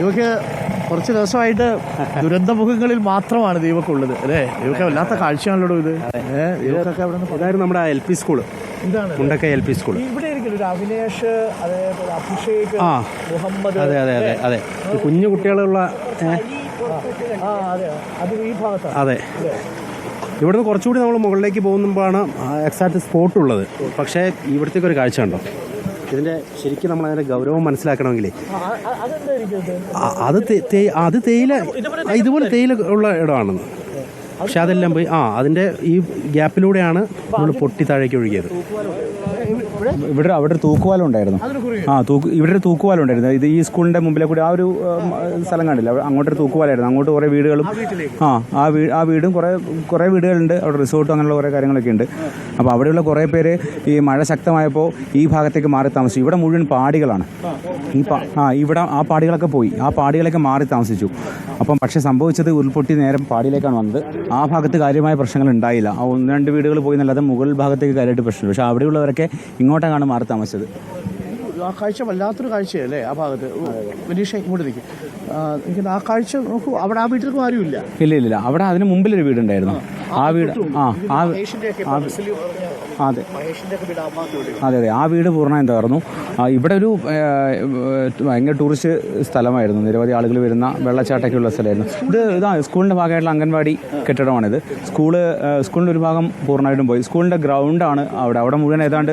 ഇവക്ക് കുറച്ച് ദിവസമായിട്ട് ദുരന്തമുഖങ്ങളിൽ മാത്രമാണ് ദൈവക്കുള്ളത് അല്ലേ? ഇവക്ക് വല്ലാത്ത കാഴ്ചയാണല്ലോ ഇത്. ഇവക്കൊക്കെ അവിടെ നിന്ന് അതായിരുന്നു നമ്മുടെ LP സ്കൂള്, ഇതാണ് മുണ്ടക്കൈ LP സ്കൂള്. ഇവിടെ ആയിരിക്കും ഒരു അവിനേഷ്, അതേപോലെ അഭിഷേക്, മുഹമ്മദ്. അതെ അതെ അതെ അതെ, കുഞ്ഞു കുട്ടികളുള്ള. അതെ, അത് ഈ ഭാഗത്താണ്. അതെ, ഇവിടുന്ന് കുറച്ചുകൂടി നമ്മൾ മുകളിലേക്ക് പോകുമ്പോഴാണ് എക്സാക്ട് സ്പോട്ട് ഉള്ളത്. പക്ഷേ ഇവിടത്തേക്ക് ഒരു കാഴ്ച ഉണ്ടോ, ഇതിൻ്റെ ശരിക്കും നമ്മൾ അതിൻ്റെ ഗൗരവം മനസ്സിലാക്കണമെങ്കിൽ അത് തേയില, ഇതുപോലെ തേയില ഉള്ള ഇടമാണെന്ന്. പക്ഷെ അതെല്ലാം പോയി അതിൻ്റെ ഈ ഗ്യാപ്പിലൂടെയാണ് നമ്മൾ പൊട്ടി താഴേക്ക് ഒഴുകിയത്. അവിടെ ഒരു തൂക്കുപാലം ഉണ്ടായിരുന്നു. ഇവിടെ ഒരു തൂക്കുപാലം ഉണ്ടായിരുന്നു. ഇത് ഈ സ്കൂളിൻ്റെ മുമ്പിലെ കൂടി ആ ഒരു സ്ഥലം കണ്ടില്ല, അങ്ങോട്ടൊരു തൂക്കുപാലമായിരുന്നു. അങ്ങോട്ട് കുറേ വീടുകളും ആ വീടും കുറേ വീടുകളുണ്ട്. അവിടെ റിസോർട്ടും അങ്ങനെയുള്ള കുറേ കാര്യങ്ങളൊക്കെ ഉണ്ട്. അപ്പോൾ അവിടെയുള്ള കുറേ പേര് ഈ മഴ ശക്തമായപ്പോൾ ഈ ഭാഗത്തേക്ക് മാറി താമസിച്ചു. ഇവിടെ മുഴുവൻ പാടികളാണ്. ഇവിടെ ആ പാടികളൊക്കെ പോയി, ആ പാടികളൊക്കെ മാറി താമസിച്ചു. അപ്പം പക്ഷേ സംഭവിച്ചത് ഉരുൾപൊട്ടി നേരം പാടിയിലേക്കാണ് വന്നത്. ആ ഭാഗത്ത് കാര്യമായ പ്രശ്നങ്ങൾ ഉണ്ടായില്ല. ആ 1-2 വീടുകൾ പോയി എന്നല്ലാതെ മുകൾ ഭാഗത്തേക്ക് കാര്യമായിട്ട് പ്രശ്നമില്ല. പക്ഷേ അവിടെയുള്ളവരൊക്കെ ഇങ്ങോട്ടാണ് മാറി താമസിച്ചത്. ആ കാഴ്ച വല്ലാത്തൊരു കാഴ്ചയല്ലേ ആ ഭാഗത്ത്. വിനീഷ ഇങ്ങോട്ട് നിൽക്കും. എനിക്ക് ആ കാഴ്ച നോക്കൂ. അവിടെ ആ വീട്ടിലേക്കും ആരുമില്ല. ഇല്ല, അവിടെ അതിന് മുമ്പിലൊരു വീടുണ്ടായിരുന്നു. ആ വീട് അതെ ആ വീട് പൂർണ്ണമായും തകർന്നു. ഇവിടെ ഒരു ഭയങ്കര ടൂറിസ്റ്റ് സ്ഥലമായിരുന്നു. നിരവധി ആളുകൾ വരുന്ന വെള്ളച്ചാട്ടമൊക്കെയുള്ള സ്ഥലമായിരുന്നു. ഇതാ സ്കൂളിൻ്റെ ഭാഗമായിട്ടുള്ള അംഗൻവാടി കെട്ടിടമാണിത്. സ്കൂളിൻ്റെ ഒരു ഭാഗം പൂർണ്ണമായിട്ടും പോയി. സ്കൂളിൻ്റെ ഗ്രൗണ്ടാണ് അവിടെ മുഴുവൻ ഏതാണ്ട്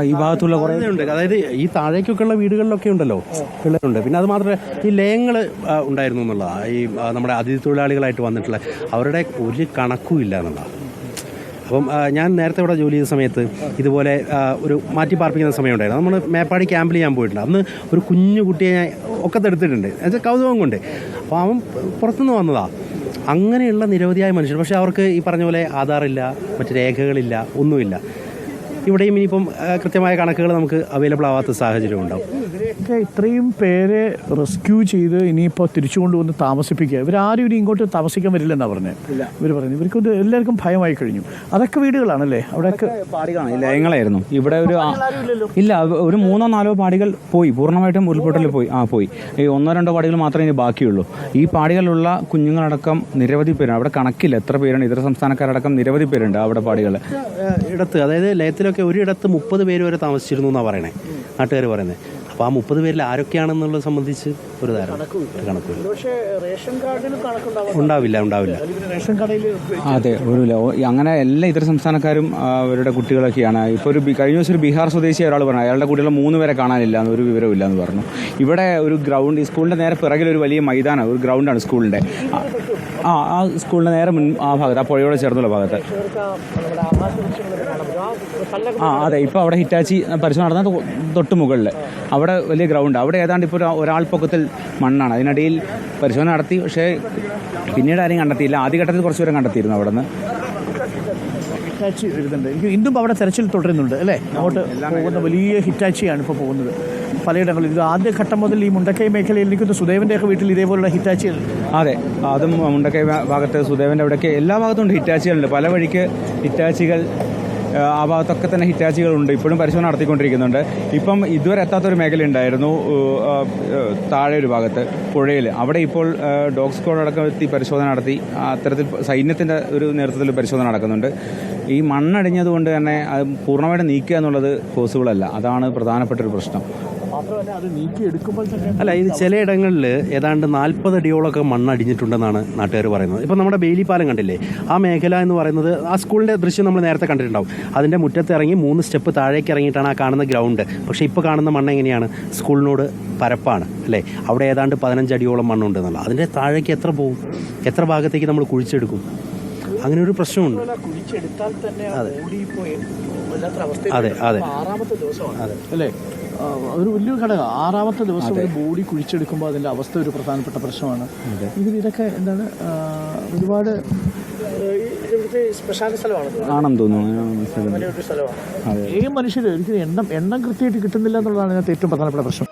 ഈ ഭാഗത്തുള്ള കുറേ ഉണ്ട്. അതായത് ഈ താഴേക്കൊക്കെയുള്ള വീടുകളിലൊക്കെ ഉണ്ടല്ലോ പിള്ളേരുണ്ട്. പിന്നെ അത് മാത്രമല്ല ഈ ലയങ്ങൾ ഉണ്ടായിരുന്നു എന്നുള്ളതാണ്. ഈ നമ്മുടെ അതിഥി തൊഴിലാളികളായിട്ട് വന്നിട്ടുള്ള അവരുടെ ഒരു കണക്കും ഇല്ല എന്നുള്ളതാണ്. അപ്പം ഞാൻ നേരത്തെ ഇവിടെ ജോലി ചെയ്ത സമയത്ത് ഇതുപോലെ ഒരു മാറ്റി പാർപ്പിക്കുന്ന സമയം ഉണ്ടായിരുന്നു. നമ്മൾ മേപ്പാടി ക്യാമ്പിൽ ഞാൻ പോയിട്ടുണ്ട്. അന്ന് ഒരു കുഞ്ഞു കുട്ടിയെ ഞാൻ ഒക്കെ എടുത്തിട്ടുണ്ട്, എന്നുവെച്ചാൽ കൗതുകം കൊണ്ട്. അപ്പോൾ അവൻ പുറത്തുനിന്ന് വന്നതാണ്. അങ്ങനെയുള്ള നിരവധിയായ മനുഷ്യർ. പക്ഷേ അവർക്ക് ഈ പറഞ്ഞ പോലെ ആധാറില്ല, മറ്റ് രേഖകളില്ല, ഒന്നുമില്ല. ഇവിടെയും ഇനിയിപ്പം കൃത്യമായ കണക്കുകൾ നമുക്ക് അവൈലബിൾ ആവാത്ത സാഹചര്യം ഉണ്ടാവും. ഇത്രയും പേരെ റെസ്ക്യൂ ചെയ്ത് ഇനിയിപ്പോൾ തിരിച്ചു കൊണ്ടുവന്ന് താമസിപ്പിക്കുക. ഇവരാരും ഇനി ഇങ്ങോട്ട് താമസിക്കാൻ വരില്ലെന്നാണ് പറഞ്ഞത്. ഇവർ പറഞ്ഞു ഇവർക്കൊന്ന് എല്ലാവർക്കും ഭയമായി കഴിഞ്ഞു. അതൊക്കെ വീടുകളാണല്ലേ? അവിടെയൊക്കെ പാടികളാണ്, ലയങ്ങളായിരുന്നു. ഇവിടെ ഇല്ല, ഒരു 3-4 പാടികൾ പോയി, പൂർണ്ണമായിട്ടും ഉരുൾപൊട്ടലിൽ പോയി. ഈ 1-2 പാടികൾ മാത്രമേ ഇനി ബാക്കിയുള്ളൂ. ഈ പാടികളിലുള്ള കുഞ്ഞുങ്ങളടക്കം നിരവധി പേരാണ്. അവിടെ കണക്കില്ല എത്ര പേരാണ്. ഇതര സംസ്ഥാനക്കാരടക്കം നിരവധി പേരുണ്ട് അവിടെ പാടികൾ. ഇടത്ത് അതായത് ലയത്തിലൊക്കെ ഒരിടത്ത് 30 പേര് വരെ താമസിച്ചിരുന്നു എന്നാണ് പറയണേ നാട്ടുകാർ പറയുന്നത്. അപ്പോൾ ആ 30 പേരിൽ ആരൊക്കെയാണെന്നുള്ളത് സംബന്ധിച്ച് ഒരു കണക്കില്ല. ഉണ്ടാവില്ല. അതെ, അങ്ങനെ എല്ലാ ഇതര സംസ്ഥാനക്കാരും അവരുടെ കുട്ടികളൊക്കെയാണ്. ഇപ്പോൾ കഴിഞ്ഞ ദിവസം ഒരു ബീഹാർ സ്വദേശി ഒരാൾ പറഞ്ഞു അയാളുടെ കുട്ടികളെ 3 പേരെ കാണാനില്ല, ഒരു വിവരമില്ല എന്ന് പറഞ്ഞു. ഇവിടെ ഒരു ഗ്രൗണ്ട്, ഈ സ്കൂളിൻ്റെ നേരെ പിറകിൽ ഒരു വലിയ മൈതാനം, ഒരു ഗ്രൗണ്ടാണ് സ്കൂളിൻ്റെ. ആ സ്കൂളിൻ്റെ നേരെ ആ ഭാഗത്ത്, ആ പുഴയോട് ചേർന്നുള്ള ഭാഗത്ത്. അതെ, ഇപ്പോൾ അവിടെ ഹിറ്റാച്ചി പരിശോധന നടന്ന തൊട്ട് മുകളിൽ അവിടെ വലിയ ഗ്രൗണ്ട്. അവിടെ ഏതാണ്ട് ഇപ്പോൾ ഒരാൾ പൊക്കത്തിൽ മണ്ണാണ്. അതിനിടയിൽ പരിശോധന നടത്തി. പക്ഷേ പിന്നീട് ആരെയും കണ്ടെത്തിയില്ല. ആദ്യഘട്ടത്തിൽ കുറച്ച് പേരെ കണ്ടെത്തിയിരുന്നു അവിടെ നിന്ന്. ഹിറ്റാച്ചി വരുന്നുണ്ട്. എനിക്ക് ഇന്നും അവിടെ തെരച്ചിൽ തുടരുന്നുണ്ട് അല്ലേ? അങ്ങോട്ട് പോകുന്ന വലിയ ഹിറ്റാച്ചിയാണ് ഇപ്പോൾ പോകുന്നത് പലയിടങ്ങളിൽ. ഇത് ആദ്യഘട്ടം മുതൽ ഈ മുണ്ടക്കൈ മേഖലയിൽ എനിക്കൊന്ന് സുദേവൻ്റെയൊക്കെ വീട്ടിൽ ഇതേപോലുള്ള ഹിറ്റാച്ചികൾ. അതെ, അതും മുണ്ടക്കൈ ഭാഗത്ത് സുദേവൻ്റെ അവിടെയൊക്കെ എല്ലാ ഭാഗത്തും ഉണ്ട് ഹിറ്റാച്ചികളുണ്ട്. പല വഴിക്ക് ഹിറ്റാച്ചികൾ, ആ ഭാഗത്തൊക്കെ തന്നെ ഹിറ്റാച്ചികളുണ്ട്. ഇപ്പോഴും പരിശോധന നടത്തിക്കൊണ്ടിരിക്കുന്നുണ്ട്. ഇപ്പം ഇതുവരെ എത്താത്തൊരു മേഖല ഉണ്ടായിരുന്നു താഴെ ഒരു ഭാഗത്ത് പുഴയിൽ. അവിടെ ഇപ്പോൾ ഡോഗ് സ്ക്വാഡ് അടക്കം എത്തി പരിശോധന നടത്തി. അത്തരത്തിൽ സൈന്യത്തിൻ്റെ ഒരു നേതൃത്വത്തിൽ പരിശോധന നടക്കുന്നുണ്ട്. ഈ മണ്ണടിഞ്ഞതുകൊണ്ട് തന്നെ അത് പൂർണ്ണമായിട്ട് നീക്കുക എന്നുള്ളത് പോസിബിൾ അല്ല. അതാണ് പ്രധാനപ്പെട്ടൊരു പ്രശ്നം. അല്ല, ഇത് ചിലയിടങ്ങളിൽ ഏതാണ്ട് 40 അടിയോളമൊക്കെ മണ്ണടിഞ്ഞിട്ടുണ്ടെന്നാണ് നാട്ടുകാർ പറയുന്നത്. ഇപ്പം നമ്മുടെ ബെയിലി പാലം കണ്ടില്ലേ, ആ മേഖല എന്ന് പറയുന്നത് ആ സ്കൂളിൻ്റെ ദൃശ്യം നമ്മൾ നേരത്തെ കണ്ടിട്ടുണ്ടാവും. അതിൻ്റെ മുറ്റത്ത് ഇറങ്ങി 3 സ്റ്റെപ്പ് താഴേക്ക് ഇറങ്ങിയിട്ടാണ് ആ കാണുന്ന ഗ്രൗണ്ട്. പക്ഷേ ഇപ്പോൾ കാണുന്ന മണ്ണ് എങ്ങനെയാണ്? സ്കൂളിനോട് പരപ്പാണ് അല്ലേ? അവിടെ ഏതാണ്ട് 15 അടിയോളം മണ്ണുണ്ട് എന്നുള്ള. അതിൻ്റെ താഴേക്ക് എത്ര പോകും? എത്ര ഭാഗത്തേക്ക് നമ്മൾ കുഴിച്ചെടുക്കും? അങ്ങനെ ഒരു പ്രശ്നമുണ്ട്. അതെ അതെ അതെ അല്ലേ? അതൊരു വലിയൊരു ഘടകം. 6ാമത്തെ ദിവസം ഒരു ബോഡി കുഴിച്ചെടുക്കുമ്പോൾ അതിൻ്റെ അവസ്ഥ ഒരു പ്രധാനപ്പെട്ട പ്രശ്നമാണ്. ഇതൊക്കെ എന്താണ് ഒരുപാട് സ്പെഷ്യാലിറ്റി സ്ഥലമാണ് ആണെന്ന് തോന്നുന്നു. മനുഷ്യർ ഒരിക്കലും എണ്ണം കൃത്യമായിട്ട് കിട്ടുന്നില്ല എന്നുള്ളതാണ് ഇതിനകത്ത് ഏറ്റവും പ്രധാനപ്പെട്ട പ്രശ്നം.